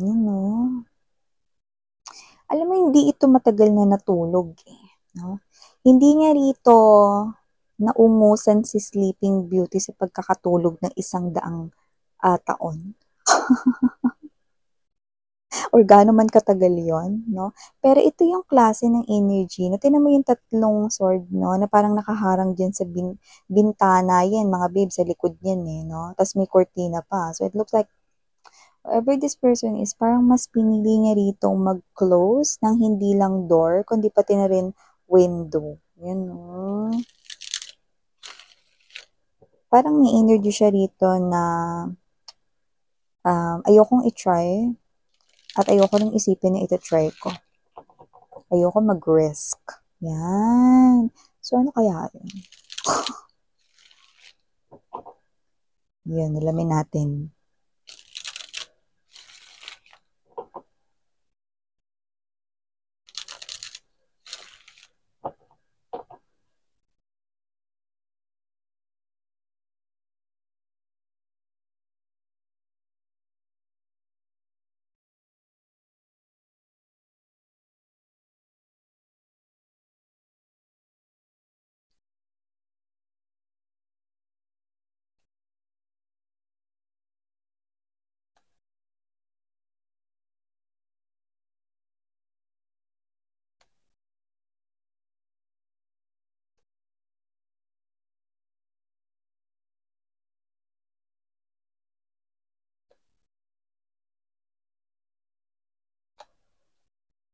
Yun 'no. Alam mo hindi ito matagal na natulog, eh, 'no. Hindi niya rito naungusan si Sleeping Beauty sa pagkakatulog ng 100, taon or gaano man katagal yon 'no. Pero ito yung klase ng energy na tignan mo yung tatlong sword 'no, na parang nakaharang diyan sa bintana, 'yan mga babe sa likod niyan, eh, 'no, ta's may kurtina pa. So, it looks like whoever this person is, parang mas pinili niya ritong mag-close ng hindi lang door, kundi pati na rin window. Yan, no? Parang may energy siya rito na ayokong i-try at ayoko rin isipin na ito-try ko. Ayoko mag-risk. Yan. So, ano kaya yun? Yun, alamin natin.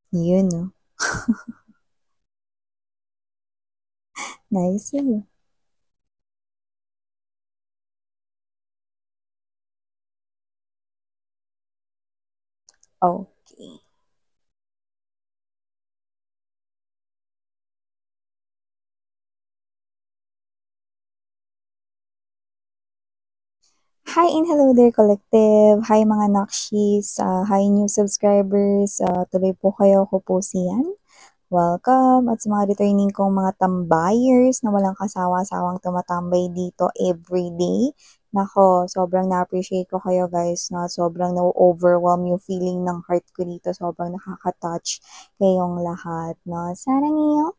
Yun, no? Nice, eh. Okay. Hi and hello there collective. Hi mga Nakshis. Hi new subscribers. Tuloy po kayo. Ako po si Yan. Welcome. At sa mga returning kong mga tambayers na walang kasawa-sawang tumatambay dito everyday. Nako, sobrang na-appreciate ko kayo guys. No? Sobrang na-overwhelm yung feeling ng heart ko dito. Sobrang nakaka-touch kayong lahat. No? Sana ngayon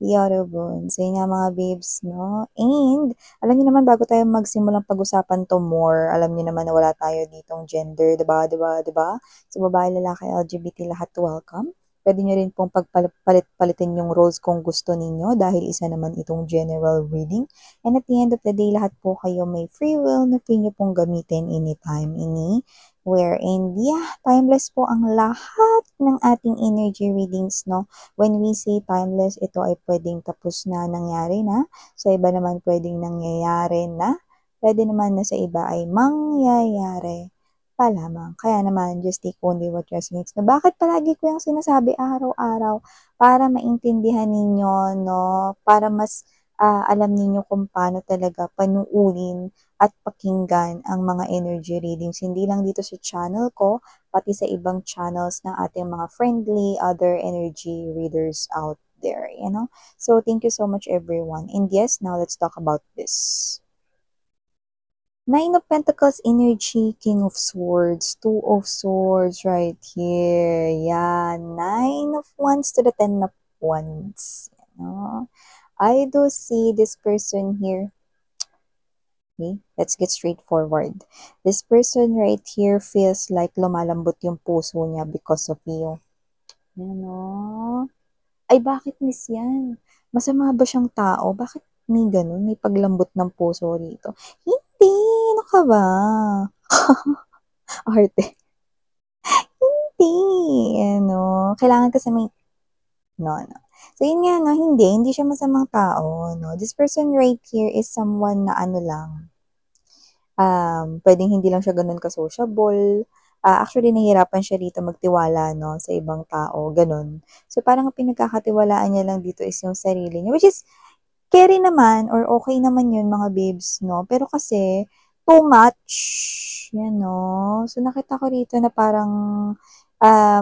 Yorobun. So, yun nga mga babes, no? And, alam niyo naman, bago tayo magsimulang pag-usapan to more, alam niyo naman na wala tayo ditong gender, diba, diba, diba? So, babae, lalaki, LGBT, lahat welcome. Pwede nyo rin pong pagpalit-palitin yung roles kung gusto ninyo dahil isa naman itong general reading. And at the end of the day, lahat po kayo may free will na free nyo pong gamitin anytime, anywhere. And yeah, timeless po ang lahat ng ating energy readings, no? When we say timeless, ito ay pwedeng tapos na, nangyari na. Sa iba naman pwedeng nangyayari na. Pwede naman na sa iba ay mangyayari pa lamang. Kaya naman, just take only what resonates. No, bakit palagi ko yung sinasabi araw-araw? Para maintindihan ninyo, no? Para mas alam ninyo kung paano talaga panuulin at pakinggan ang mga energy readings. Hindi lang dito sa channel ko, pati sa ibang channels ng ating mga friendly other energy readers out there, you know? So, thank you so much everyone. And yes, now let's talk about this. Nine of Pentacles energy, King of Swords, Two of Swords right here. Yeah, Nine of Wands to the Ten of Wands. You know? I do see this person here. Okay, let's get straightforward. This person right here feels like lumalambot yung puso niya because of you. Yan o. Ay, bakit miss yan? Masama ba siyang tao? Bakit may ganun? May paglambot ng puso rito? Hindi! Ano ka ba? Arte. Hindi! Ano? Kailangan kasi may... No, no. So, yun nga, no? Hindi. Hindi siya masamang tao, no? This person right here is someone na ano lang, pwedeng hindi lang siya gano'n ka-sociable. Actually, nahihirapan siya dito magtiwala, no, sa ibang tao, gano'n. So, parang ang pinagkakatiwalaan niya lang dito is yung sarili niya, which is, carry naman or okay naman yun, mga babes, no? Pero kasi, too much, yan, no? So, nakita ko rito na parang,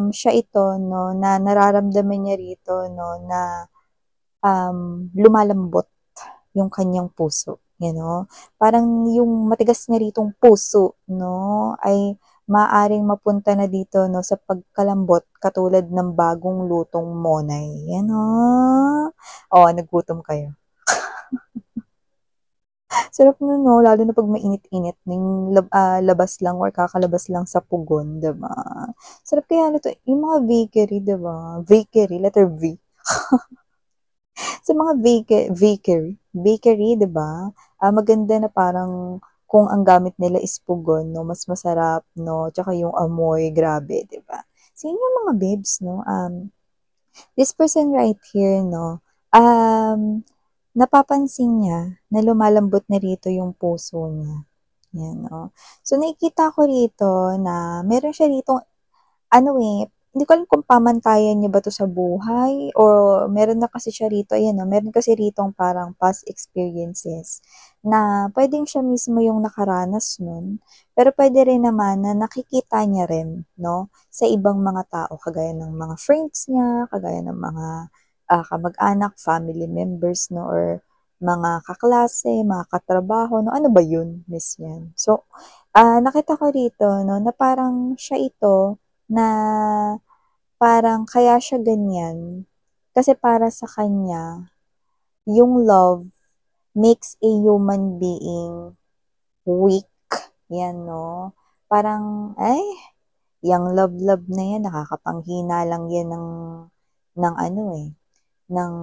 siya ito, no, na nararamdaman niya rito, no, na, lumalambot yung kanyang puso, you know? Parang yung matigas niya ritong puso, no, ay maaaring mapunta na dito 'no, sa pagkalambot katulad ng bagong lutong monay, 'yan, oh, nagutom kayo. Sarap nun 'no, lalo na 'pag mainit-init yung labas lang or kakalabas lang sa pugon, 'di ba? Sarap kaya nito yung mga bakery, 'di ba? Bakery, letter V. Sa mga bakery, 'di ba? Maganda na parang kung ang gamit nila is pugon 'no, mas masarap 'no, tsaka yung amoy grabe, 'di ba? So yun yung mga babes 'no, this person right here 'no, napapansin niya na lumalambot na rito yung puso niya, 'yan, oh. So nakikita ko rito na meron siya ritong ano, hindi ko alam kung pamantayan niya ba 'to sa buhay or meron na kasi siya rito, ayan 'no, meron kasi ritong parang past experiences na puwedeng siya mismo yung nakaranas nun, pero puwede rin naman na nakikita niya rin 'no, sa ibang mga tao kagaya ng mga friends niya, kagaya ng mga, kamag-anak, family members 'no, or mga kaklase, mga katrabaho 'no, ano ba yun, miss 'yan. So, nakita ko rito 'no, na parang siya ito na parang kaya siya ganyan, kasi para sa kanya, yung love makes a human being weak, 'yan 'no. Parang, ay, yang love-love na 'yan nakakapanghina lang 'yan ng ano, ng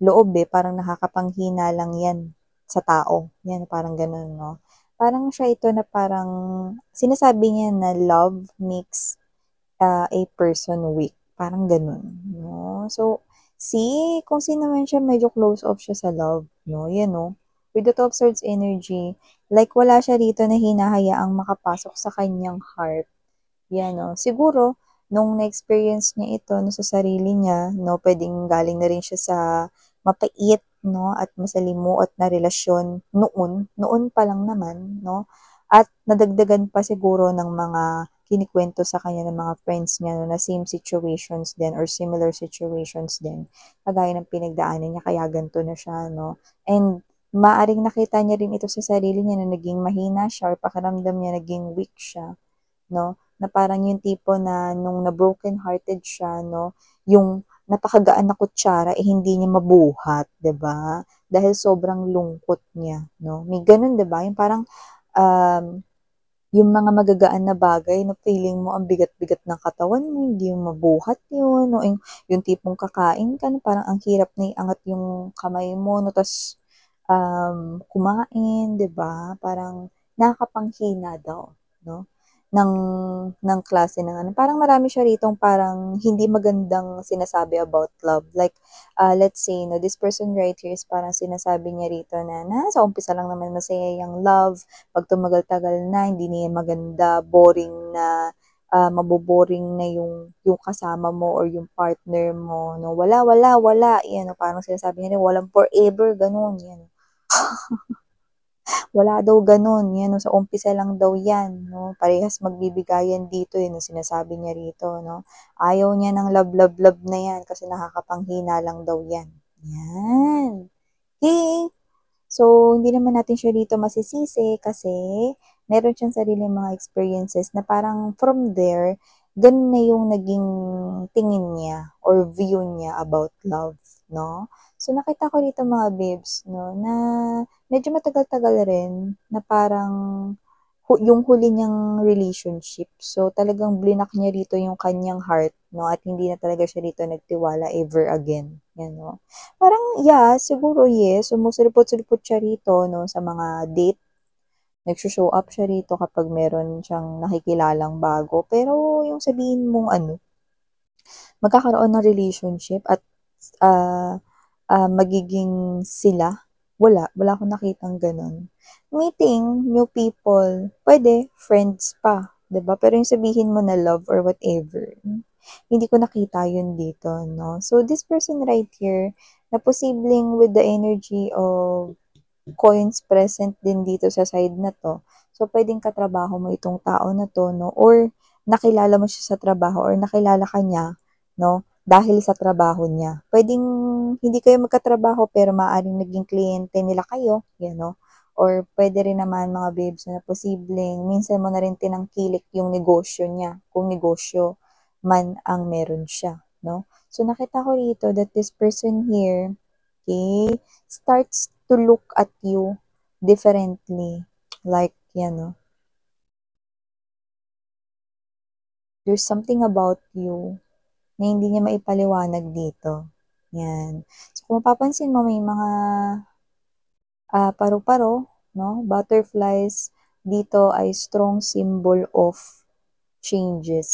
loob, parang nakakapanghina lang 'yan sa tao, 'yan parang gano'n 'no. Parang siya ito na parang sinasabi niya na love makes a person weak, parang gano'n, 'no. So, see, kung sino man siya medyo close off siya sa love, 'no, 'yan 'no. With the Two of Swords energy, like wala siya rito na hinahayaang makapasok sa kanyang heart, 'yan 'no. Siguro nung na-experience niya ito 'no, sa sarili niya 'no, puwedeng galing na rin siya sa mapait 'no, at masalimuot na relasyon noon pa lang naman 'no, at nadagdagan pa siguro ng mga kinikwento sa kanya ng mga friends niya 'no, na same situations din or similar situations din, kagaya ng pinagdaanan niya kaya ganito na siya 'no. And maaaring nakita niya rin ito sa sarili niya na naging mahina siya or pakiramdam niya naging weak siya 'no, na parang yung tipo na nung na-broken hearted siya 'no, yung napakagaan na kutsara, hindi niya mabuhat, 'di ba? Dahil sobrang lungkot niya 'no, may gano'n 'di ba, yung parang, um yung mga magagaan na bagay na feeling mo ang bigat-bigat ng katawan mo, hindi mo mabuhat yun, o yung tipong kakain ka na parang ang hirap na iangat yung kamay mo 'no, ta's, kumain, 'di ba? Parang nakakapanghina daw 'no, ng ng klase ng ano, parang marami siya ritong parang hindi magandang sinasabi about love. Like, let's say 'no, this person right here is parang sinasabi niya rito na nasa umpisa lang naman masaya yang love, 'pag tumagal-tagal na hindi na yan maganda, boring na, maboboring na yung kasama mo or yung partner mo 'no, wala, wala, wala, 'yan 'no, parang sinasabi niya rin walang forever gano'n, 'yan. Wala daw gano'n, 'yan 'no, sa umpisa lang daw 'yan 'no, parehas magbibigayan dito, 'yun ang sinasabi niya rito 'no. Ayaw niya ng love, love, love na 'yan kasi nakakapanghina lang daw 'yan, 'yan. Okay. So, hindi naman natin siya dito masisisi kasi meron siyang sariling mga experiences na parang from there, ganun na yung naging tingin niya or view niya about love, 'no? So, nakita ko dito mga babes 'no, na medyo matagal-tagal rin na parang yung huli niyang relationship. So, talagang blinak niya rito yung kanyang heart 'no, at hindi na talaga siya dito nagtiwala ever again, 'yan 'no. Parang, yeah, siguro yes, sumusulpot-sulpot siya rito 'no, sa mga date. Nagso-show up siya rito kapag meron siyang nakikilalang bago. Pero yung sabihin mong ano, magkakaroon ng relationship at, ah, magiging sila, wala akong nakitang gano'n. Meeting new people, puwede friends pa, 'di ba? Pero yung sabihin mo na love or whatever, hindi ko nakita yun dito 'no. So, this person right here, na posibleng with the energy of coins present din dito sa side na 'to. So, puwedeng katrabaho mo itong tao na 'to 'no, or nakilala mo siya sa trabaho or nakilala ka niya 'no, dahil sa trabaho niya. Puwedeng hindi kayo magkatrabaho pero maaaring naging kliyente nila kayo, 'yan 'no, Or pwede rin naman mga babes na posibleng minsan mo na rin tinangkilik yung negosyo niya, kung negosyo man ang meron siya, no? So nakita ko rito that this person here, okay, starts to look at you differently. Like, yan, no? There's something about you na hindi niya maipaliwanag dito. Yan. So, kung mapapansin mo, may mga paru-paro, no? Butterflies dito ay strong symbol of changes.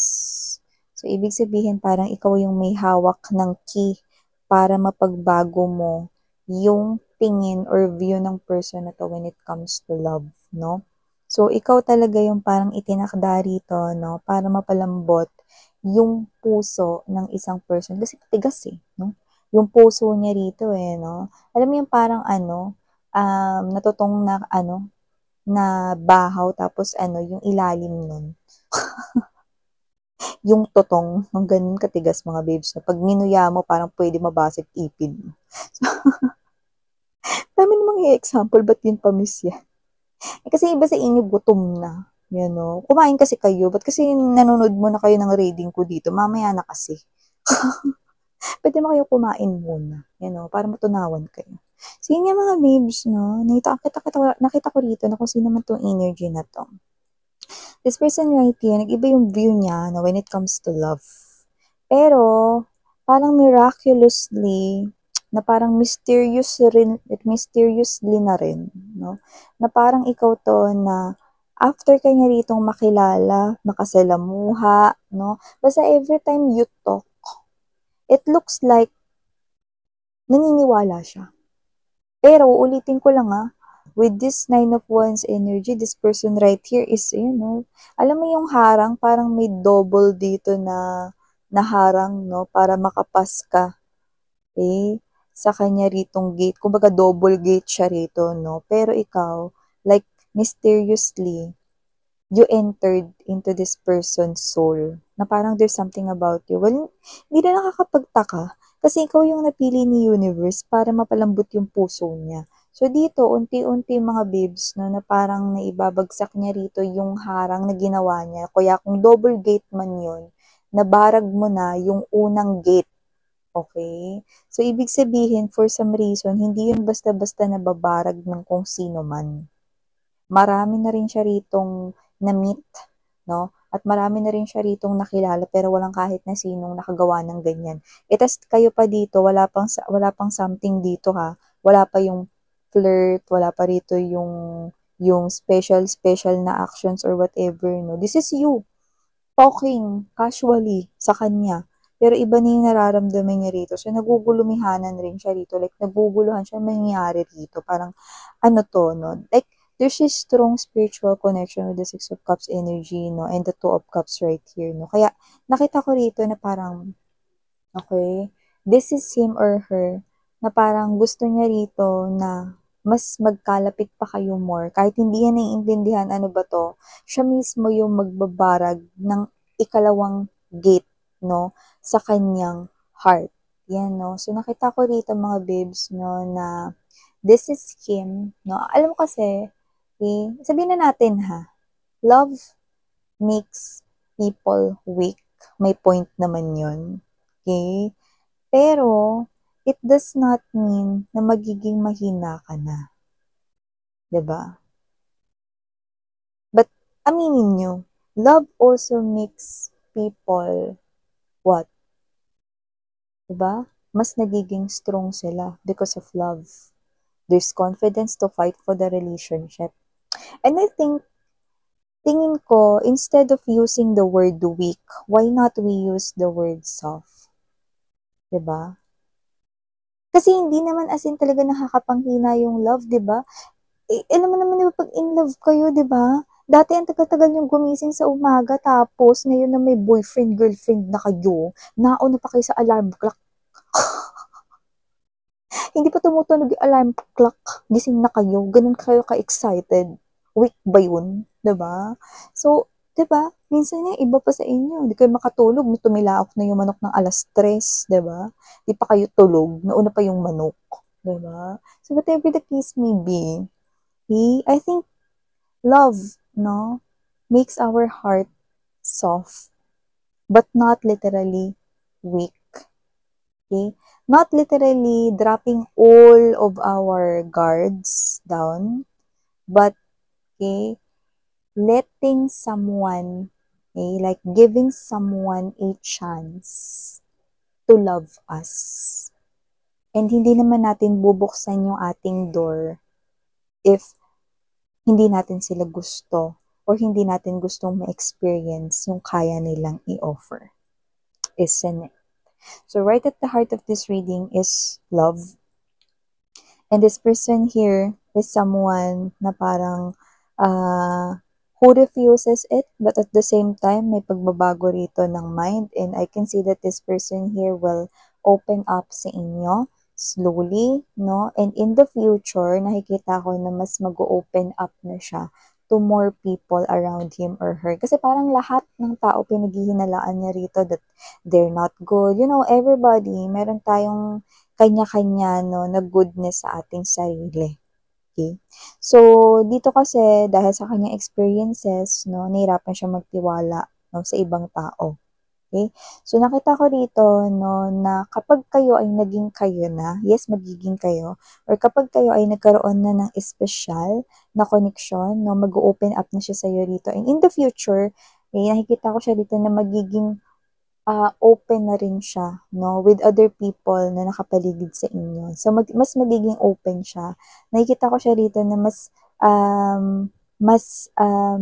So, ibig sabihin parang ikaw yung may hawak ng key para mapagbago mo yung tingin or view ng person na to when it comes to love, no? So, ikaw talaga yung parang itinakda rito, no? Para mapalambot yung puso ng isang person. Kasi tigas eh, no? Yung puso niya rito eh, no? Alam mo yung parang natutong na na bahaw tapos yung ilalim nun. Yung totong, ng ganun katigas mga babes na pag minuya mo parang pwede mabasag ipin mo. So, dami namang i-example, ba't yun pa-miss yan? Kasi iba sa inyo gutom na. Yan no? Kumain kasi kayo, ba't kasi nanonood mo na kayo ng reading ko dito? Mamaya na kasi. Pwede mo kayo kumain muna. Yan no? Para matunawan kayo. So yun yung mga babes, no? Nakita ko rito na kung sino man tong energy na to. This person right here, nag-iba yung view niya no, when it comes to love. Pero, parang miraculously, na parang mysteriously na rin, no? Na parang ikaw to na after kanya ritong makilala, makasalamuha, no? Basta every time you talk, it looks like naniniwala siya. Pero, ulitin ko lang with this 9 of Wands energy, this person right here is, alam mo yung harang, parang may double dito na harang, no? Para makapas ka, okay? Sa kanya ritong gate. Kumbaga, double gate siya rito, no? Pero ikaw, like, mysteriously, you entered into this person's soul. Na parang there's something about you. Well, hindi na nakakapagtaka. Kasi ikaw yung napili ni universe para mapalambot yung puso niya. So dito, unti-unti mga babes, no, na parang naibabagsak niya rito yung harang na ginawa niya. Kaya kung double gate man yun, nabarag mo na yung unang gate. Okay? So, ibig sabihin, for some reason, hindi yun basta-basta nababarag ng kung sino man. Marami na rin siya ritong na-meet, no? At marami na rin siya ritong nakilala pero walang kahit na sinong nakagawa ng ganyan. Tas kayo pa dito, wala pang something dito ha. Wala pa yung flirt, wala pa rito yung special na actions or whatever, no? This is you talking casually sa kanya. Pero iba na yung nararamdaman niya rito. So, nagugulumihanan rin siya rito. Like, naguguluhan siya mangyayari rito. Parang, no? Like, there's a strong spiritual connection with the Six of Cups energy, no? And the Two of Cups right here, no? Kaya, nakita ko rito na parang, okay, this is him or her, na parang gusto niya rito na mas magkalapit pa kayo more. Kahit hindi yan naiintindihan ano ba to, siya mismo yung magbabarag ng ikalawang gate, no? Sa kanyang heart. Yan, no? So, nakita ko rito mga babes, no, na this is him, no? Alam mo kasi, sabihin na natin love makes people weak. May point naman yun. Okay? Pero, it does not mean na magiging mahina ka na. 'Di ba? But, aminin nyo, love also makes people what? 'Di ba? Mas nagiging strong sila because of love. There's confidence to fight for the relationship. And I think, tingin ko, instead of using the word weak, why not we use the word soft? 'Di ba? Kasi hindi naman as in talaga nakakapanghina yung love, 'di ba? Alam mo naman 'di ba pag in love kayo, 'di ba? Dati ang tagal-tagal niyong gumising sa umaga tapos ngayon na may boyfriend, girlfriend na kayo, nauna pa kayo sa alarm clock. Hindi pa tumutunog yung alarm clock, gising na kayo, ganun kayo ka-excited. Weak ba yun? 'Di ba? So, 'di ba? Minsan nga iba pa sa inyo, hindi kayo makatulog, tumilaok na yung manok ng 3:00, 'di ba? Di pa kayo tulog, nauna pa yung manok, 'di ba? So whatever the case may be, I think love, no, makes our heart soft, but not literally weak. Okay? Not literally dropping all of our guards down, but okay, letting someone, okay, like giving someone a chance to love us. And hindi naman natin bubuksan yung ating door if hindi natin sila gusto or hindi natin gustong ma-experience yung kaya nilang i-offer. Isn't it? So right at the heart of this reading is love. And this person here is someone na parang who refuses it, but at the same time, may pagbabago rito ng mind. And I can see that this person here will open up sa inyo slowly, no? And in the future, nakikita ko na mas mag-open up na siya to more people around him or her. Kasi parang lahat ng tao pinaghihinalaan niya rito that they're not good. You know, everybody, meron tayong kanya-kanya, no, na goodness sa ating sarili. Okay? So, dito kasi, dahil sa kanyang experiences, no, nahirapan siya magtiwala, no, sa ibang tao. Okay? So, nakita ko dito, no, na kapag kayo ay naging kayo na, yes, magiging kayo, or kapag kayo ay nagkaroon na ng espesyal na connection, no, mag-open up na siya sa'yo dito. And in the future, nakikita ko siya dito na magiging open na rin siya, no, with other people na nakapaligid sa inyo. So, mas magiging open siya. Nakikita ko siya rito na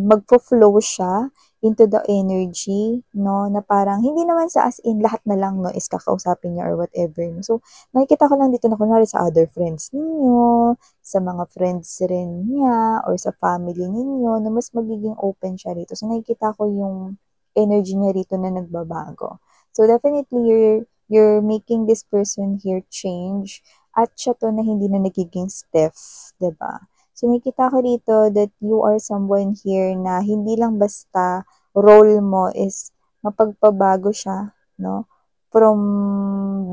magfo-flow siya into the energy, no, na parang, hindi naman sa as in, lahat na lang, no, is kakausapin niya or whatever. No? So, nakikita ko lang dito na kunwari sa other friends ninyo, sa mga friends rin niya, or sa family ninyo, na mas magiging open siya rito. So, nakikita ko yung energy niya rito na nagbabago. So, definitely, you're making this person here change at siya to na hindi na nagiging stiff, ba diba? So, nakikita ko dito that you are someone here na hindi lang basta role mo is mapagpabago siya, no? From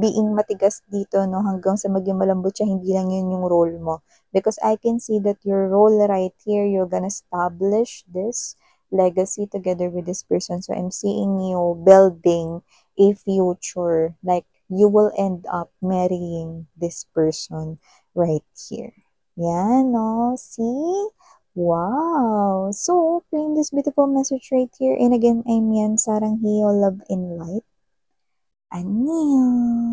being matigas dito, no, hanggang sa maging malambot siya, hindi lang yun yung role mo. Because I can see that your role right here, you're gonna establish this legacy together with this person. So I'm seeing you building a future. Like, you will end up marrying this person right here. Yan, no? See? Wow! So, claim this beautiful message right here. And again, I'm Yan Sarang Hiyo, Love and Light. Annyeong!